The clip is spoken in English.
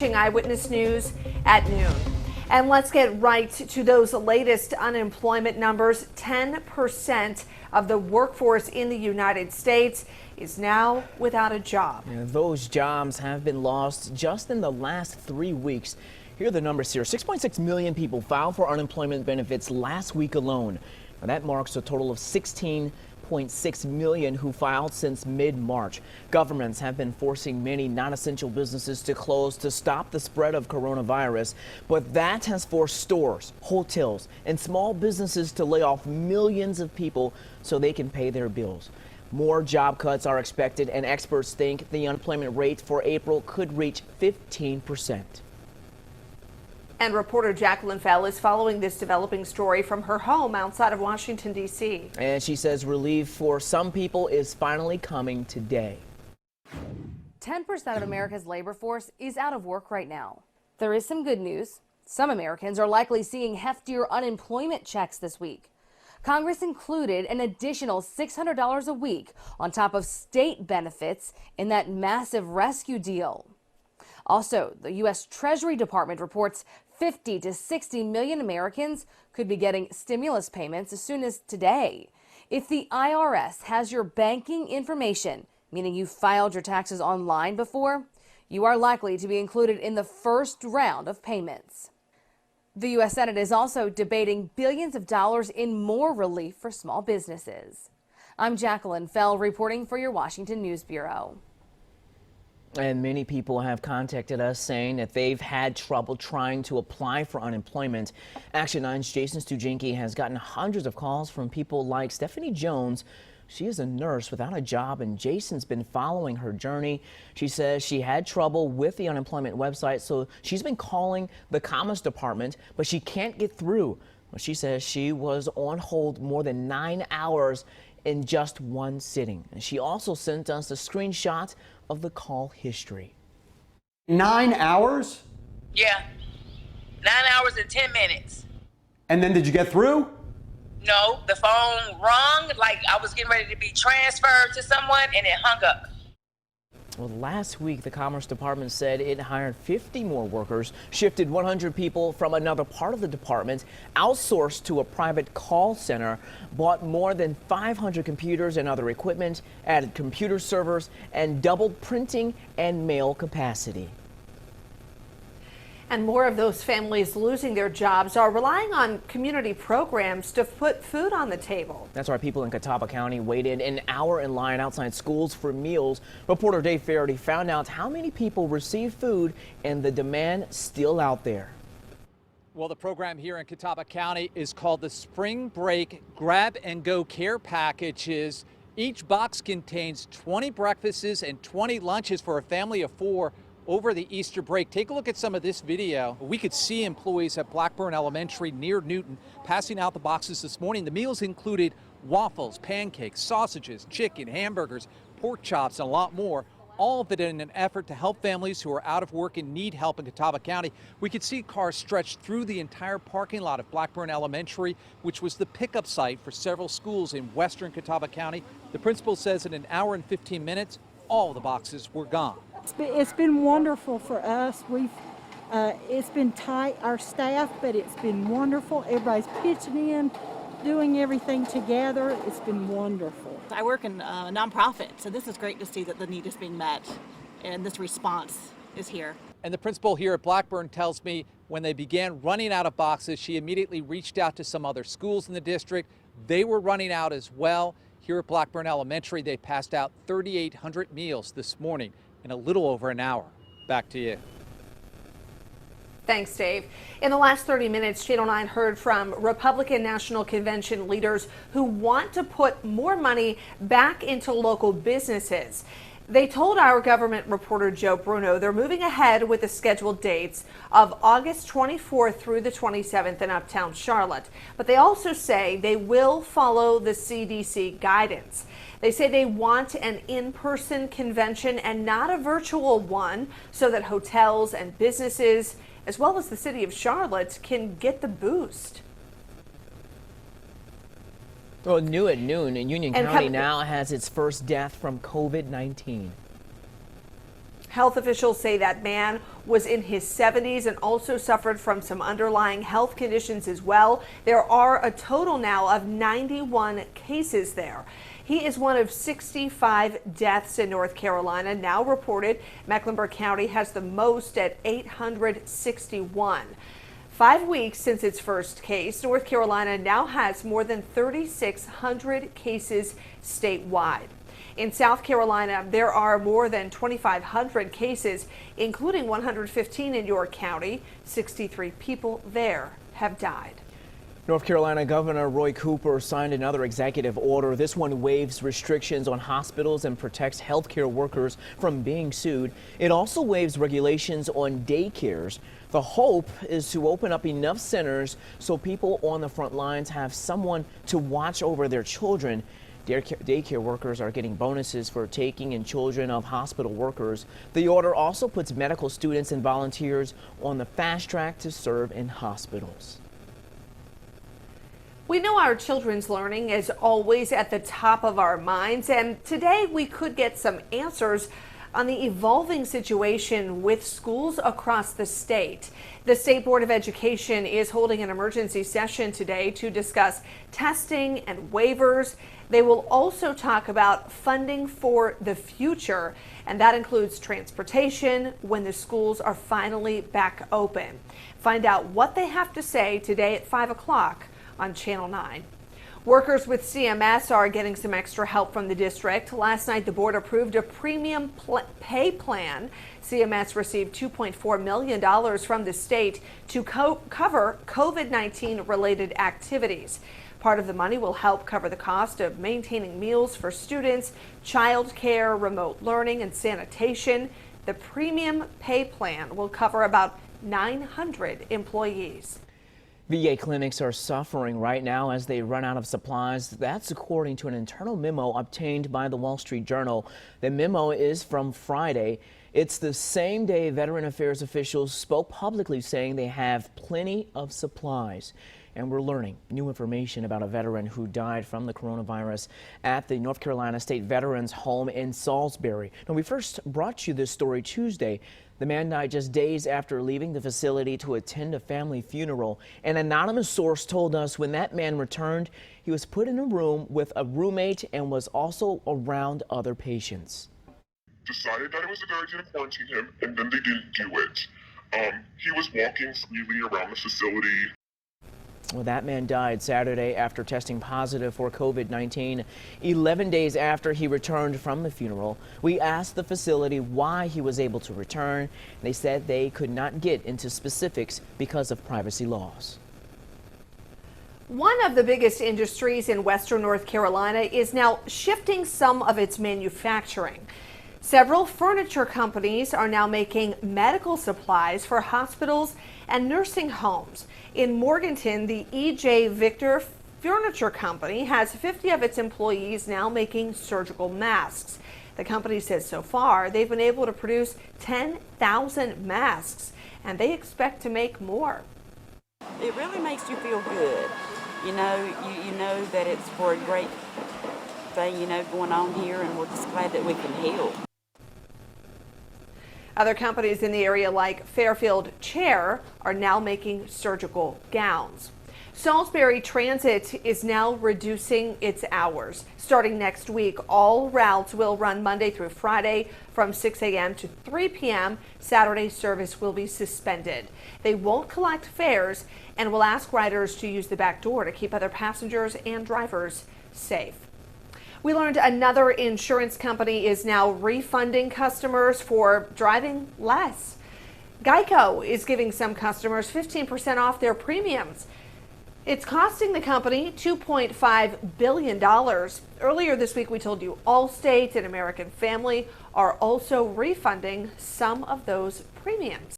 Eyewitness News at noon. And let's get right to those latest unemployment numbers. 10% of the workforce in the United States is now without a job. Those jobs have been lost just in the last 3 weeks. Here are the numbers here. 6.6 million people filed for unemployment benefits last week alone. Now, that marks a total of 16.6 million who filed since mid-March. Governments have been forcing many non-essential businesses to close to stop the spread of coronavirus, but that has forced stores, hotels, and small businesses to lay off millions of people so they can pay their bills. More job cuts are expected, and experts think the unemployment rate for April could reach 15%. And reporter Jacqueline Fell is following this developing story from her home outside of Washington, D.C. And she says relief for some people is finally coming today. 10% of America's labor force is out of work right now. There is some good news. Some Americans are likely seeing heftier unemployment checks this week. Congress included an additional $600 a week on top of state benefits in that massive rescue deal. Also, the U.S. Treasury Department reports 50 to 60 million Americans could be getting stimulus payments as soon as today. If the IRS has your banking information, meaning you filed your taxes online before, you are likely to be included in the first round of payments. The U.S. Senate is also debating billions of dollars in more relief for small businesses. I'm Jacqueline Fell reporting for your Washington News Bureau. And many people have contacted us saying that they've had trouble trying to apply for unemployment. Action 9's Jason Stujenki has gotten hundreds of calls from people like Stephanie Jones. She is a nurse without a job, and Jason's been following her journey. She says she had trouble with the unemployment website, so she's been calling the Commerce Department, but she can't get through. She says she was on hold more than 9 hours in just one sitting. And she also sent us a screenshot of the call history. 9 hours? Yeah, 9 hours and 10 minutes. And then did you get through? No, the phone rung like I was getting ready to be transferred to someone and it hung up. Well, last week, the Commerce Department said it hired 50 more workers, shifted 100 people from another part of the department, outsourced to a private call center, bought more than 500 computers and other equipment, added computer servers, and doubled printing and mail capacity. And more of those families losing their jobs are relying on community programs to put food on the table. That's why people in Catawba County waited an hour in line outside schools for meals. Reporter Dave Faraday found out how many people receive food and the demand still out there. Well, the program here in Catawba County is called the Spring Break Grab and Go Care Packages. Each box contains 20 breakfasts and 20 lunches for a family of 4 over the Easter break. Take a look at some of this video. We could see employees at Blackburn Elementary near Newton passing out the boxes this morning. The meals included waffles, pancakes, sausages, chicken, hamburgers, pork chops, and a lot more. All of it in an effort to help families who are out of work and need help in Catawba County. We could see cars stretched through the entire parking lot of Blackburn Elementary, which was the pickup site for several schools in western Catawba County. The principal says in an hour and 15 minutes, all the boxes were gone. It's been wonderful for us. It's been tight, our staff, but it's been wonderful. Everybody's pitching in, doing everything together. It's been wonderful. I work in a nonprofit, so this is great to see that the need is being met and this response is here. And the principal here at Blackburn tells me when they began running out of boxes, she immediately reached out to some other schools in the district. They were running out as well. Here at Blackburn Elementary, they passed out 3,800 meals this morning in a little over an hour. Back to you. Thanks, Dave. In the last 30 minutes, Channel 9 heard from Republican National Convention leaders who want to put more money back into local businesses. They told our government reporter Joe Bruno they're moving ahead with the scheduled dates of August 24th through the 27th in Uptown Charlotte. But they also say they will follow the CDC guidance. They say they want an in-person convention and not a virtual one so that hotels and businesses, as well as the city of Charlotte, can get the boost. Well, new at noon, and Union County now has its first death from COVID-19. Health officials say that man was in his 70s and also suffered from some underlying health conditions as well. There are a total now of 91 cases there. He is one of 65 deaths in North Carolina now reported. Mecklenburg County has the most at 861. 5 weeks since its first case, North Carolina now has more than 3,600 cases statewide. In South Carolina, there are more than 2,500 cases, including 115 in York County. 63 people there have died. North Carolina Governor Roy Cooper signed another executive order. This one waives restrictions on hospitals and protects healthcare workers from being sued. It also waives regulations on daycares. The hope is to open up enough centers so people on the front lines have someone to watch over their children. Daycare workers are getting bonuses for taking in children of hospital workers. The order also puts medical students and volunteers on the fast track to serve in hospitals. We know our children's learning is always at the top of our minds, and today we could get some answers on the evolving situation with schools across the state. The State Board of Education is holding an emergency session today to discuss testing and waivers. They will also talk about funding for the future, and that includes transportation when the schools are finally back open. Find out what they have to say today at 5 o'clock on Channel 9. Workers with CMS are getting some extra help from the district. Last night, the board approved a premium pay plan. CMS received $2.4 million from the state to cover COVID-19 related activities. Part of the money will help cover the cost of maintaining meals for students, child care, remote learning, and sanitation. The premium pay plan will cover about 900 employees. VA clinics are suffering right now as they run out of supplies. That's according to an internal memo obtained by the Wall Street Journal. The memo is from Friday. It's the same day Veteran Affairs officials spoke publicly saying they have plenty of supplies. And we're learning new information about a veteran who died from the coronavirus at the North Carolina State Veterans Home in Salisbury. Now, we first brought you this story Tuesday. The man died just days after leaving the facility to attend a family funeral. An anonymous source told us when that man returned, he was put in a room with a roommate and was also around other patients. Decided that it was a good idea to quarantine him, and then they didn't do it. He was walking freely around the facility. Well, that man died Saturday after testing positive for COVID-19, 11 days after he returned from the funeral. We asked the facility why he was able to return. They said they could not get into specifics because of privacy laws. One of the biggest industries in western North Carolina is now shifting some of its manufacturing. Several furniture companies are now making medical supplies for hospitals and nursing homes. In Morganton, the E.J. Victor Furniture Company has 50 of its employees now making surgical masks. The company says so far they've been able to produce 10,000 masks, and they expect to make more. It really makes you feel good. You know that it's for a great thing, going on here, and we're just glad that we can help. Other companies in the area like Fairfield Chair are now making surgical gowns. Salisbury Transit is now reducing its hours. Starting next week, all routes will run Monday through Friday from 6 a.m. to 3 p.m. Saturday service will be suspended. They won't collect fares and will ask riders to use the back door to keep other passengers and drivers safe. We learned another insurance company is now refunding customers for driving less. Geico is giving some customers 15% off their premiums. It's costing the company $2.5 billion. Earlier this week, we told you Allstate and American Family are also refunding some of those premiums.